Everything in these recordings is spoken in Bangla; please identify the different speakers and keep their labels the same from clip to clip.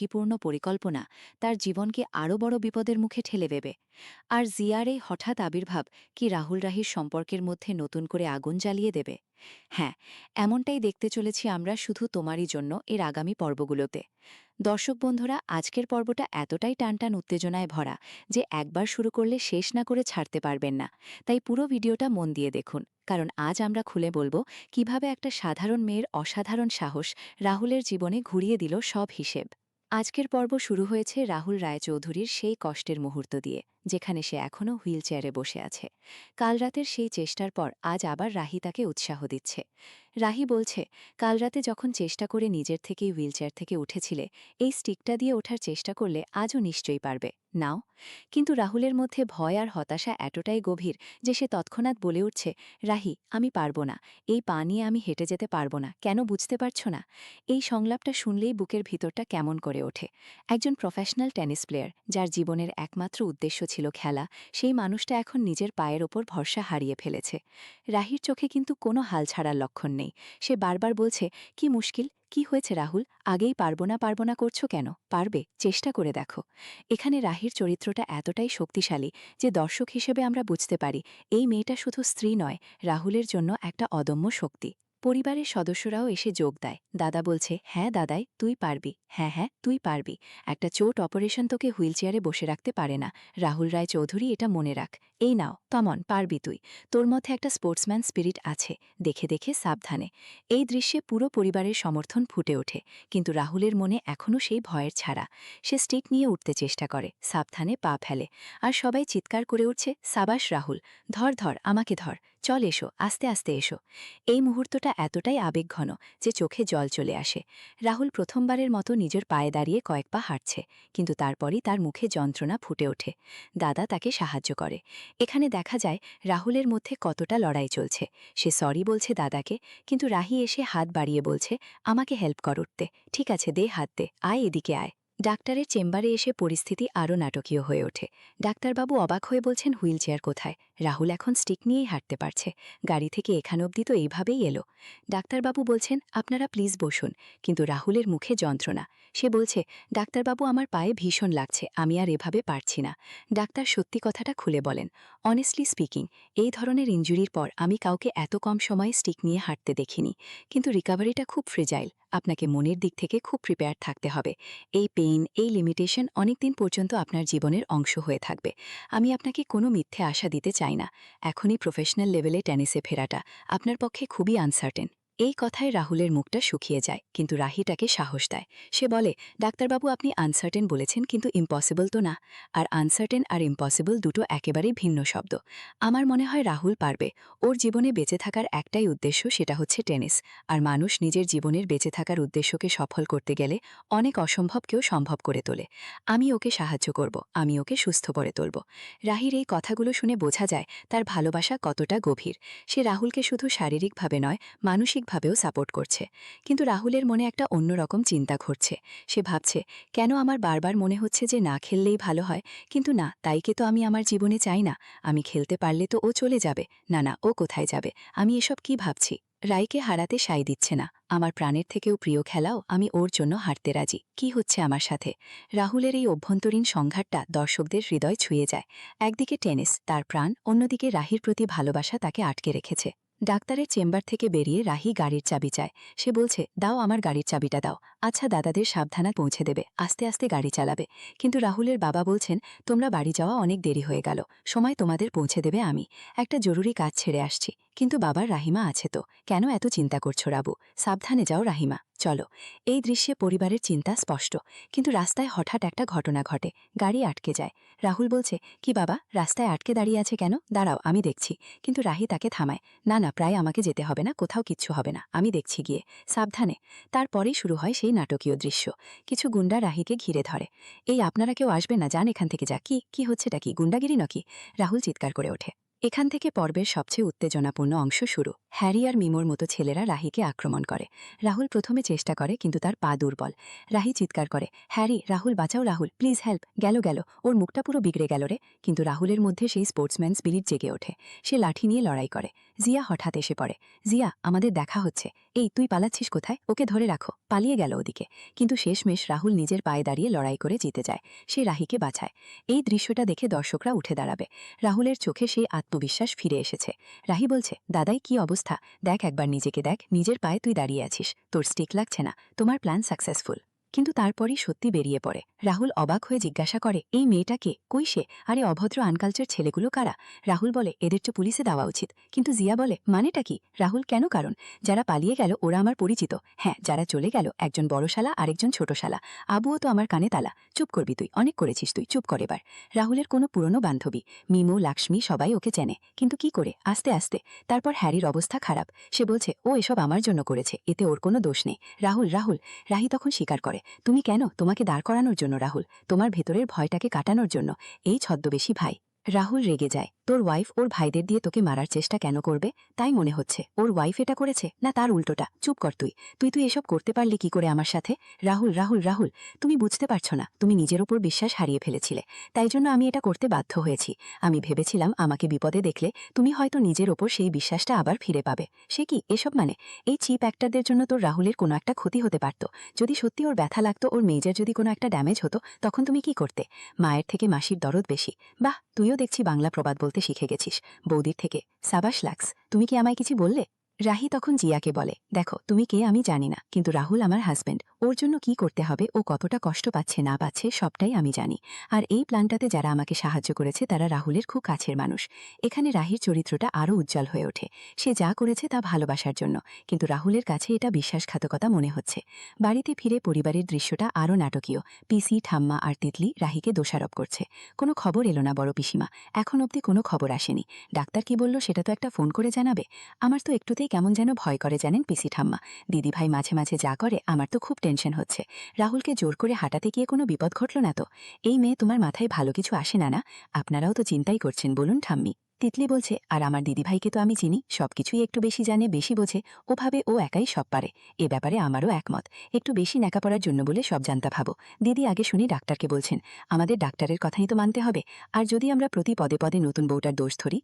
Speaker 1: ঝক্কিপূর্ণ পরিকল্পনা তার জীবনকে আরও বড় বিপদের মুখে ঠেলে দেবে। আর জিয়ার এই হঠাৎ আবির্ভাব কি রাহুল রাহির সম্পর্কের মধ্যে নতুন করে আগুন জ্বালিয়ে দেবে? হ্যাঁ, এমনটাই দেখতে চলেছি আমরা শুধু তোমারই জন্য এর আগামী পর্বগুলোতে। দর্শক বন্ধুরা, আজকের পর্বটা এতটাই টানটান উত্তেজনায় ভরা যে একবার শুরু করলে শেষ না করে ছাড়তে পারবেন না। তাই পুরো ভিডিওটা মন দিয়ে দেখুন, কারণ আজ আমরা খুলে বলবো কিভাবে একটা সাধারণ মেয়ের অসাধারণ সাহস রাহুলের জীবনে ঘুরিয়ে দিল সব হিসেব। আজকের পর্ব শুরু হয়েছে রাহুল রায়চৌধুরীর সেই কষ্টের মুহূর্ত দিয়ে, যেখানে সে এখনও হুইল চেয়ারে বসে আছে। কাল রাতের সেই চেষ্টার পর আজ আবার রাহি তাকে উৎসাহ দিচ্ছে। রাহি বলছে, কাল রাতে যখন চেষ্টা করে নিজের থেকেই হুইলচেয়ার থেকে উঠেছিলে, এই স্টিকটা দিয়ে ওঠার চেষ্টা করলে আজও নিশ্চয়ই পারবে, নাও। কিন্তু রাহুলের মধ্যে ভয় আর হতাশা এতটাই গভীর যে সে তৎক্ষণাৎ বলে উঠছে, রাহি, আমি পারবো না, এই পা নিয়ে আমি হেঁটে যেতে পারবো না, কেন বুঝতে পারছো না? এই সংলাপটা শুনলেই বুকের ভিতরটা কেমন করে ওঠে। একজন প্রফেশনাল টেনিস প্লেয়ার, যার জীবনের একমাত্র উদ্দেশ্য ছিল খেলা, সেই মানুষটা এখন নিজের পায়ের ওপর ভরসা হারিয়ে ফেলেছে। রাহির চোখে কিন্তু কোনো হাল ছাড়ার লক্ষণ নেই। সে বারবার বলছে, কি মুশকিল, কি হয়েছে রাহুল, আগেই পারবো না করছো কেন? পারবে, চেষ্টা করে দেখো। এখানে রাহির চরিত্রটা এতটাই শক্তিশালী যে দর্শক হিসেবে আমরা বুঝতে পারি এই মেয়েটা শুধু স্ত্রী নয়, রাহুলের জন্য একটা অদম্য শক্তি। পরিবারের সদস্যরাও এসে যোগ দেয়। দাদা বলছে, হ্যাঁ দাদাই, তুই পারবি, হ্যাঁ হ্যাঁ তুই পারবি। একটা চোট অপারেশন তোকে হুইলচেয়ারে বসে রাখতে পারে না। রাহুল রায় চৌধুরী, এটা মনে রাখ। এই নাও, তমন পারবি তুই। তোর মধ্যে একটা স্পোর্টসম্যান স্পিরিট আছে, দেখে দেখে সাবধানে। এই দৃশ্যে পুরো পরিবারের সমর্থন ফুটে ওঠে, কিন্তু রাহুলের মনে এখনও সেই ভয়ের ছাড়া। সে স্টিক নিয়ে উঠতে চেষ্টা করে, সাবধানে পা ফেলে। আর সবাই চিৎকার করে উঠছে, সাবাস রাহুল, ধর ধর, আমাকে ধর, চল এসো, আস্তে আস্তে এসো। এই মুহূর্তটা এতটাই আবেগঘন যে চোখে জল চলে আসে। রাহুল প্রথমবারের মতো নিজের পায়ে দাঁড়িয়ে কয়েক পা হাঁটছে, কিন্তু তারপরই তার মুখে যন্ত্রণা ফুটে ওঠে। দাদা তাকে সাহায্য করে। এখানে দেখা যায় রাহুলের মধ্যে কতটা লড়াই চলছে। সে সরি বলছে দাদাকে, কিন্তু রাহি এসে হাত বাড়িয়ে বলছে, আমাকে হেল্প কর উঠতে। ঠিক আছে, দে হাত দে, আয় এদিকে আয়। ডাক্তারের চেম্বারে এসে পরিস্থিতি আরও নাটকীয় হয়ে ওঠে। ডাক্তারবাবু অবাক হয়ে বলছেন, হুইলচেয়ার কোথায়? রাহুল এখন স্টিক নিয়েই হাঁটতে পারছে। গাড়ি থেকে এখান অবধি তো এইভাবেই এলো। ডাক্তারবাবু বলছেন, আপনারা প্লিজ বসুন। কিন্তু রাহুলের মুখে যন্ত্রণা। সে বলছে, ডাক্তারবাবু, আমার পায়ে ভীষণ লাগছে, আমি আর এভাবে পারছি না। ডাক্তার সত্যি কথাটা খুলে বলেন, অনেস্টলি স্পিকিং, এই ধরনের ইনজুরির পর আমি কাউকে এত কম সময়ে স্টিক নিয়ে হাঁটতে দেখিনি। কিন্তু রিকভারিটা খুব ফ্রেজাইল, আপনাকে মনের দিক থেকে খুব প্রিপেয়ার থাকতে হবে। এই পেইন, এই লিমিটেশন অনেকদিন পর্যন্ত আপনার জীবনের অংশ হয়ে থাকবে। আমি আপনাকে কোনো মিথ্যে আশা দিতে চাই না। এখনই প্রফেশনাল লেভেলে টেনিসে ফেরাটা আপনার পক্ষে খুবই আনসার্টেন। এই কথায় রাহুলের মুখটা শুকিয়ে যায়, কিন্তু রাহিটাকে সাহস দেয়। সে বলে, ডাক্তারবাবু, আপনি আনসার্টেন বলেছেন, কিন্তু ইম্পসিবল তো না। আর আনসার্টেন আর ইম্পসিবল দুটো একেবারেই ভিন্ন শব্দ। আমার মনে হয় রাহুল পারবে। ওর জীবনে বেঁচে থাকার একটাই উদ্দেশ্য, সেটা হচ্ছে টেনিস। আর মানুষ নিজের জীবনের বেঁচে থাকার উদ্দেশ্যকে সফল করতে গেলে অনেক অসম্ভবকেও সম্ভব করে তোলে। আমি ওকে সাহায্য করব, আমি ওকে সুস্থ করে তুলব। রাহির এই কথাগুলো শুনে বোঝা যায় তার ভালোবাসা কতটা গভীর। সে রাহুলকে শুধু শারীরিকভাবে নয়, মানসিকভাবেও সাপোর্ট করছে। কিন্তু রাহুলের মনে একটা অন্যরকম চিন্তা ঘটছে। সে ভাবছে, কেন আমার বারবার মনে হচ্ছে যে না খেললেই ভালো হয়, কিন্তু না, তাইকে তো আমি আমার জীবনে চাই না। আমি খেলতে পারলে তো ও চলে যাবে, না না, ও কোথায় যাবে, আমি এসব কি ভাবছি? রাইকে হারাতে সায় দিচ্ছে না। আমার প্রাণের থেকেও প্রিয় খেলাও আমি ওর জন্য হারতে রাজি। কি হচ্ছে আমার সাথে? রাহুলের এই অভ্যন্তরীণ সংঘাতটা দর্শকদের হৃদয় ছুঁয়ে যায়। একদিকে টেনিস, তার প্রাণ, অন্যদিকে রাহির প্রতি ভালোবাসা তাকে আটকে রেখেছে। ডাক্তারের চেম্বার থেকে বেরিয়ে রাহি গাড়ির চাবি চায়। সে বলছে, দাও, আমার গাড়ির চাবিটা দাও। আচ্ছা, দাদাদের সাবধানে পৌঁছে দেবে, আস্তে আস্তে গাড়ি চালাবে। কিন্তু রাহুলের বাবা বলছেন, তোমরা বাড়ি যাওয়া অনেক দেরি হয়ে গেল, সময় তোমাদের পৌঁছে দেবে আমি। একটা জরুরি কাজ ছেড়ে আসছি। কিন্তু বাবার রাহিমা আছে তো, কেন এত চিন্তা করছো রাবু? সাবধানে যাও রাহিমা, চলো। এই দৃশ্যে পরিবারের চিন্তা স্পষ্ট। কিন্তু রাস্তায় হঠাৎ একটা ঘটনা ঘটে, গাড়ি আটকে যায়। রাহুল বলছে, কি বাবা, রাস্তায় আটকে দাঁড়িয়ে আছে কেন? দাঁড়াও, আমি দেখছি। কিন্তু রাহি তাকে থামায়, না না, প্রায় আমাকে যেতে হবে না, কোথাও কিচ্ছু হবে না, আমি দেখছি গিয়ে, সাবধানে। তারপরেই শুরু হয় সেই নাটকীয় দৃশ্য। কিছু গুন্ডা রাহিকে ঘিরে ধরে। এই আপনারা কেউ আসবে না, যান এখান থেকে, যা। কি কি হচ্ছেটা কি, গুন্ডাগিরি নাকি? রাহুল চিৎকার করে ওঠে। এখান থেকে পর্বের সবচেয়ে উত্তেজনাপূর্ণ অংশ শুরু। হ্যারি আর মিমোর মতো ছেলেরা রাহিকে আক্রমণ করে। রাহুল প্রথমে চেষ্টা করে, কিন্তু তার পা দুর্বল। রাহি চিৎকার করে, হ্যারি, রাহুল বাঁচাও, রাহুল প্লিজ হেল্প। গেল গেল, ওর মুখটা পুরো বিগড়ে গেল রে। কিন্তু রাহুলের মধ্যে সেই স্পোর্টসম্যান স্পিরিট জেগে ওঠে। সে লাঠি নিয়ে লড়াই করে। জিয়া হঠাৎ এসে পড়ে। জিয়া, আমাদের দেখা হচ্ছে। এই তুই পালাচ্ছিস কোথায়? ওকে ধরে রাখো। পালিয়ে গেল ওদিকে। কিন্তু শেষমেশ রাহুল নিজের পায়ে দাঁড়িয়ে লড়াই করে জিতে যায়। সে রাহিকে বাঁচায়। এই দৃশ্যটা দেখে দর্শকরা উঠে দাঁড়াবে। রাহুলের চোখে সেই আত্মবিশ্বাস ফিরে এসেছে। রাহি বলছে, দাদাই কি অবস্থা? দেখ একবার নিজেকে, দেখ নিজের পায়ে তুই দাঁড়িয়ে আছিস। তোর স্টিক লাগছে না, তোমার প্ল্যান সাকসেসফুল। কিন্তু তারপরই সত্যি বেরিয়ে পড়ে। রাহুল অবাক হয়ে জিজ্ঞাসা করে, এই মেয়েটা কে? কই সে? আরে অভদ্র আনকালচার ছেলেগুলো কারা? রাহুল বলে, এদের তো পুলিশে দেওয়া উচিত। কিন্তু জিয়া বলে, মানেটা কি? রাহুল, কেন? কারণ যারা পালিয়ে গেল ওরা আমার পরিচিত। হ্যাঁ, যারা চলে গেল, একজন বড় শালা আরেকজন ছোট শালা। আবুও তো আমার কানে তালা। চুপ করবি তুই, অনেক করেছিস তুই, চুপ কর এবার। রাহুলের কোনো পুরনো বান্ধবী মিমো, লাক্ষ্মী সবাই ওকে চেনে। কিন্তু কি করে? আস্তে আস্তে। তারপর হ্যারির অবস্থা খারাপ। সে বলছে, ও এসব আমার জন্য করেছে, এতে ওর কোনো দোষ নেই। রাহুল, রাহুল। রাহি তখন স্বীকার করে, তুমি কেন? তোমাকে দাঁড় করানোর জন্য রাহুল, তোমার ভেতরের ভয়টাকে কাটানোর জন্য। এই ছদ্মবেশী ভাই। রাহুল রেগে যায়, তোর ওয়াইফ ওর ভাইদের দিয়ে তোকে মারার চেষ্টা কেন করবে? তাই মনে হচ্ছে ওর ওয়াইফ এটা করেছে, না তার উল্টোটা? চুপ কর তুই। তুই তুই এসব করতে পারলি কি করে আমার সাথে? রাহুল, রাহুল, রাহুল, তুমি বুঝতে পারছো না, তুমি নিজের ওপর বিশ্বাস হারিয়ে ফেলেছিলে। তাই জন্য আমি এটা করতে বাধ্য হয়েছি। আমি ভেবেছিলাম আমাকে বিপদে দেখলে তুমি হয়তো নিজের ওপর সেই বিশ্বাসটা আবার ফিরে পাবে। সে কি এসব মানে? এই চিপ অ্যাক্টরদের জন্য তোর রাহুলের কোনো একটা ক্ষতি হতে পারত। যদি সত্যি ওর ব্যথা লাগতো, ওর মেজর যদি কোনো একটা ড্যামেজ হতো, তখন তুমি কি করতে? মায়ের থেকে মাসির দরদ বেশি। বাহ, তুইও দেখছি বাংলা প্রবাদ বলতে শিখে গেছিস। বৌদির থেকে। সাবাস লাক্স, তুমি কি আমায় কিছু বললে? রাহি তখন জিয়াকে বলে, দেখো তুমি কে আমি জানি না, কিন্তু রাহুল আমার হাজব্যান্ড। ওর জন্য কি করতে হবে, ও কতটা কষ্ট পাচ্ছে না পাচ্ছে সবটাই আমি জানি। আর এই প্ল্যানটাতে যারা আমাকে সাহায্য করেছে তারা রাহুলের খুব কাছের মানুষ। এখানে রাহির চরিত্রটা আরও উজ্জ্বল হয়ে ওঠে। সে যা করেছে তা ভালোবাসার জন্য, কিন্তু রাহুলের কাছে এটা বিশ্বাসঘাতকতা মনে হচ্ছে। বাড়িতে ফিরে পরিবারের দৃশ্যটা আরও নাটকীয়। পিসি, ঠাম্মা আর তিতলি রাহিকে দোষারোপ করছে। কোনো খবর এলো না বড় পিসিমা, এখন অবধি কোনো খবর আসেনি। ডাক্তার কি বলল সেটা তো একটা ফোন করে জানাবে। আমার তো একটুতেই কেমন যেন ভয় করে জানেন পিসি ঠাম্মা। দিদিভাই মাঝে মাঝে যা করে আমার তো খুব টেনশন হচ্ছে। রাহুলকে জোর করে হাঁটাতে গিয়ে কোনো বিপদ ঘটল না তো? এই মেয়ে, তোমার মাথায় ভালো কিছু আসে না না? আপনারাও তো চিন্তাই করছেন, বলুন ঠাম্মি। তিতলি বলছে, আর আমার দিদিভাইকে তো আমি চিনি, সবকিছুই একটু বেশি জানে, বেশি বোঝে। ওভাবে ও একাই সব পারে। এ ব্যাপারে আমারও একমত। একটু বেশি ন্যাকাপড়ার জন্য বলে সব জানতা ভাবো। দিদি, আগে শুনি ডাক্তারকে বলছেন। আমাদের ডাক্তারের কথাই তো মানতে হবে। আর যদি আমরা প্রতি পদে পদে নতুন বউটার দোষ ধরি,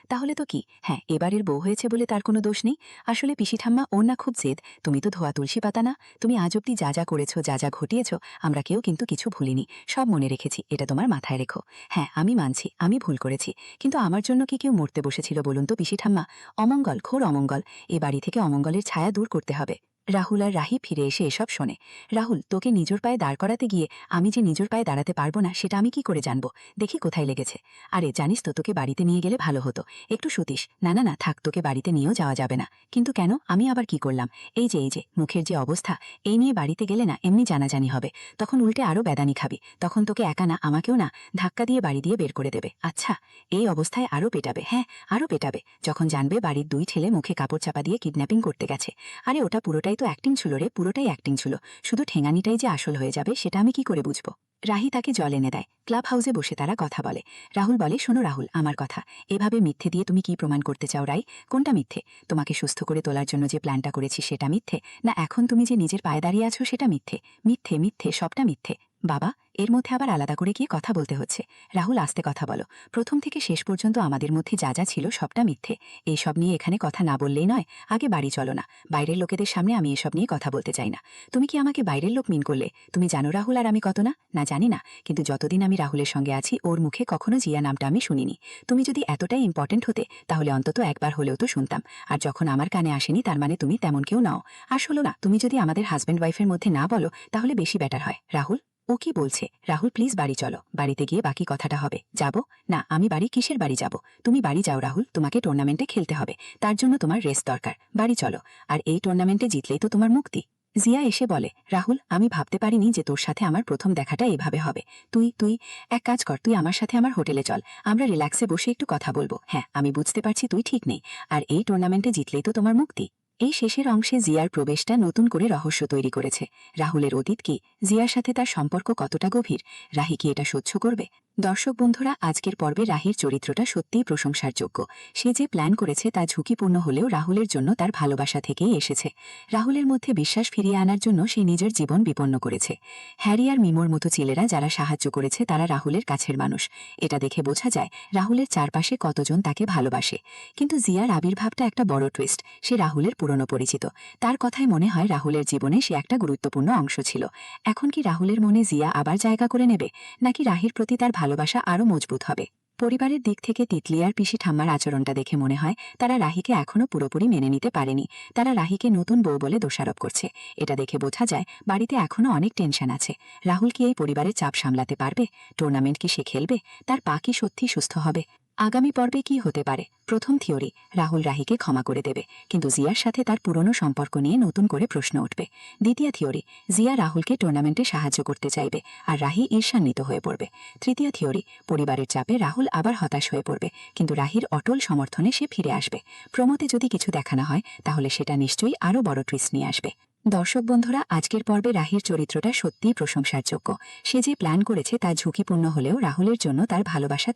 Speaker 1: তাহলে তো কি? হ্যাঁ, এবারের বউ হয়েছে বলে তার কোনো দোষ নেই। আসলে পিসি ঠাম্মা, ওর না খুব জেদ। তুমি তো ধোয়া তুলসী পাতা না। তুমি আজ অব্দি যা যা করেছো, যা যা ঘটিয়েছ, আমরা কেউ কিন্তু কিছু ভুলিনি। সব মনে রেখেছি, এটা তোমার মাথায় রেখো। হ্যাঁ, আমি মানছি আমি ভুল করেছি, কিন্তু আমার জন্য কি কেউ মরতে বসেছিল বলুন তো পিসি ঠাম্মা? অমঙ্গল, ঘোর অমঙ্গল। এ বাড়ি থেকে অমঙ্গলের ছায়া দূর করতে হবে। রাহুল আর রাহি ফিরে এসে এসব শোনে। রাহুল, তোকে নিজের পায়ে দাঁড় করাতে গিয়ে আমি যে নিজের পায়ে দাঁড়াতে পারবো না সেটা আমি কি করে জানবো? দেখি কোথায় লেগেছে। আরে জানিস তো, তোকে বাড়িতে নিয়ে গেলে ভালো হতো। একটু শুতিস। না না না, থাক, তোকে বাড়িতে নিয়েও যাওয়া যাবে না। কিন্তু কেন? আমি আবার কি করলাম? এই যে মুখের যে অবস্থা, এই নিয়ে বাড়িতে গেলে না এমনি জানাজানি হবে। তখন উল্টে আরও বেদানি খাবি। তখন তোকে একা না, আমাকেও না, ধাক্কা দিয়ে বাড়ি দিয়ে বের করে দেবে। আচ্ছা, এই অবস্থায় আরও পেটাবে। হ্যাঁ, আরও পেটাবে। যখন জানবে বাড়ির দুই ছেলে মুখে কাপড় চাপা দিয়ে কিডন্যাপিং করতে গেছে। আরে ওটা পুরোটাই তো অ্যাক্টিং ছিল রে, পুরোটাই অ্যাক্টিং ছিল। শুধু ঠেঙানিটাই যে আসল হয়ে যাবে সেটা আমি কি করে বুঝবো? রাহি তাকে জল এনে দেয়। ক্লাব হাউসে বসে তারা কথা বলে। রাহুল বলে, শোনো রাহুল, আমার কথা। এভাবে মিথ্যে দিয়ে তুমি কি প্রমাণ করতে চাও রাই? কোনটা মিথ্যে? তোমাকে সুস্থ করে তোলার জন্য যে প্ল্যানটা করেছি সেটা মিথ্যে, না এখন তুমি যে নিজের পায়ে দাঁড়িয়ে আছো সেটা মিথ্যে? মিথ্যে, মিথ্যে, সবটা মিথ্যে। বাবা, এর মধ্যে আবার আলাদা করে গিয়ে কথা বলতে হচ্ছে। রাহুল, আস্তে কথা বলো। প্রথম থেকে শেষ পর্যন্ত আমাদের মধ্যে যা যা ছিল সবটা মিথ্যে। এইসব নিয়ে এখানে কথা না বললেই নয়। আগে বাড়ি চলো না। বাইরের লোকেদের সামনে আমি এসব নিয়ে কথা বলতে চাই না। তুমি কি আমাকে বাইরের লোক মিন করলে? তুমি জানো রাহুল আর আমি কত না? না, জানি না। কিন্তু যতদিন আমি রাহুলের সঙ্গে আছি ওর মুখে কখনো জিয়া নামটা আমি শুনিনি। তুমি যদি এতটাই ইম্পর্টেন্ট হতে তাহলে অন্তত একবার হলেও তো শুনতাম। আর যখন আমার কানে আসেনি তার মানে তুমি তেমন কেউ নাও। আসলে না, তুমি যদি আমাদের হাজব্যান্ড ওয়াইফের মধ্যে না বলো তাহলে বেশি বেটার হয়। রাহুল, ও কি বলছে? রাহুল প্লিজ বাড়ি চলো, বাড়িতে গিয়ে বাকি কথাটা হবে। যাব না, আমি বাড়ি কিসের বাড়ি যাব? তুমি বাড়ি যাও রাহুল, তোমাকে টুর্নামেন্টে খেলতে হবে, তার জন্য তোমার রেস্ট দরকার। বাড়ি চলো। আর এই টুর্নামেন্টে জিতলেই তো তোমার মুক্তি। জিয়া এসে বলে, রাহুল, আমি ভাবতে পারিনি যে তোর সাথে আমার প্রথম দেখাটা এভাবে হবে। তুই তুই এক কাজ কর, তুই আমার সাথে আমার হোটেলে চল, আমরা রিল্যাক্সে বসে একটু কথা বলবো। হ্যাঁ, আমি বুঝতে পারছি তুই ঠিক নেই, আর এই টুর্নামেন্টে জিতলেই তো তোমার মুক্তি। এই শেষের অংশে জিয়ার প্রবেশটা নতুন করে রহস্য তৈরি করেছে। রাহুলের অতীত কি? জিয়ার সাথে তার সম্পর্ক কতটা গভীর? রাহি কি এটা সহ্য করবে?
Speaker 2: দর্শক বন্ধুরা, আজকের পর্বে রাহির চরিত্রটা সত্যিই প্রশংসার যোগ্য। সে যে প্ল্যান করেছে তা ঝুঁকিপূর্ণ হলেও রাহুলের জন্য তার ভালোবাসা থেকেই এসেছে। রাহুলের মধ্যে বিশ্বাস ফিরিয়ে আনার জন্য সে নিজের জীবন বিপন্ন করেছে। হ্যারি আর মিমোর মতো ছেলেরা যারা সাহায্য করেছে তারা রাহুলের কাছের মানুষ। এটা দেখে বোঝা যায় রাহুলের চারপাশে কতজন তাকে ভালোবাসে। কিন্তু জিয়ার আবির্ভাবটা একটা বড় টুইস্ট। সে রাহুলের পুরনো পরিচিত। তার কথায় মনে হয় রাহুলের জীবনে সে একটা গুরুত্বপূর্ণ অংশ ছিল। এখন কি রাহুলের মনে জিয়া আবার জায়গা করে নেবে, নাকি রাহির প্রতি তার ভালোবাসা আরও মজবুত হবে? পরিবারের দিক থেকে তিতলি আর পিসি ঠাম্মার আচরণটা দেখে মনে হয় তারা রাহিকে এখনও পুরোপুরি মেনে নিতে পারেনি। তারা রাহিকে নতুন বউ বলে দোষারোপ করছে। এটা দেখে বোঝা যায় বাড়িতে এখনও অনেক টেনশন আছে। রাহুল কি এই পরিবারের চাপ সামলাতে পারবে? টুর্নামেন্ট কি সে খেলবে? তার পা কি সত্যি সুস্থ হবে? আগামী পর্বে কি হতে পারে? প্রথম থিওরি, রাহুল রাহিকে ক্ষমা করে দেবে, কিন্তু জিয়ার সাথে তার পুরনো সম্পর্ক নিয়ে নতুন করে প্রশ্ন উঠবে। দ্বিতীয় থিওরি, জিয়া রাহুলকে টুর্নামেন্টে সাহায্য করতে চাইবে আর রাহি ঈর্ষান্বিত হয়ে পড়বে। তৃতীয় থিওরি, পরিবারের চাপে রাহুল আবার হতাশ হয়ে পড়বে, কিন্তু রাহির অটল সমর্থনে সে ফিরে আসবে। প্রমোতে যদি কিছু দেখানো হয় তাহলে সেটা নিশ্চয়ই আরও বড় টুইস্ট নিয়ে আসবে। দর্শক বন্ধুরা, আজকের পর্বে রাহির চরিত্রটা সত্যিই প্রশংসার যোগ্য। সে যে প্ল্যান করেছে তা ঝুঁকিপূর্ণ হলেও রাহুলের জন্য তার ভালোবাসা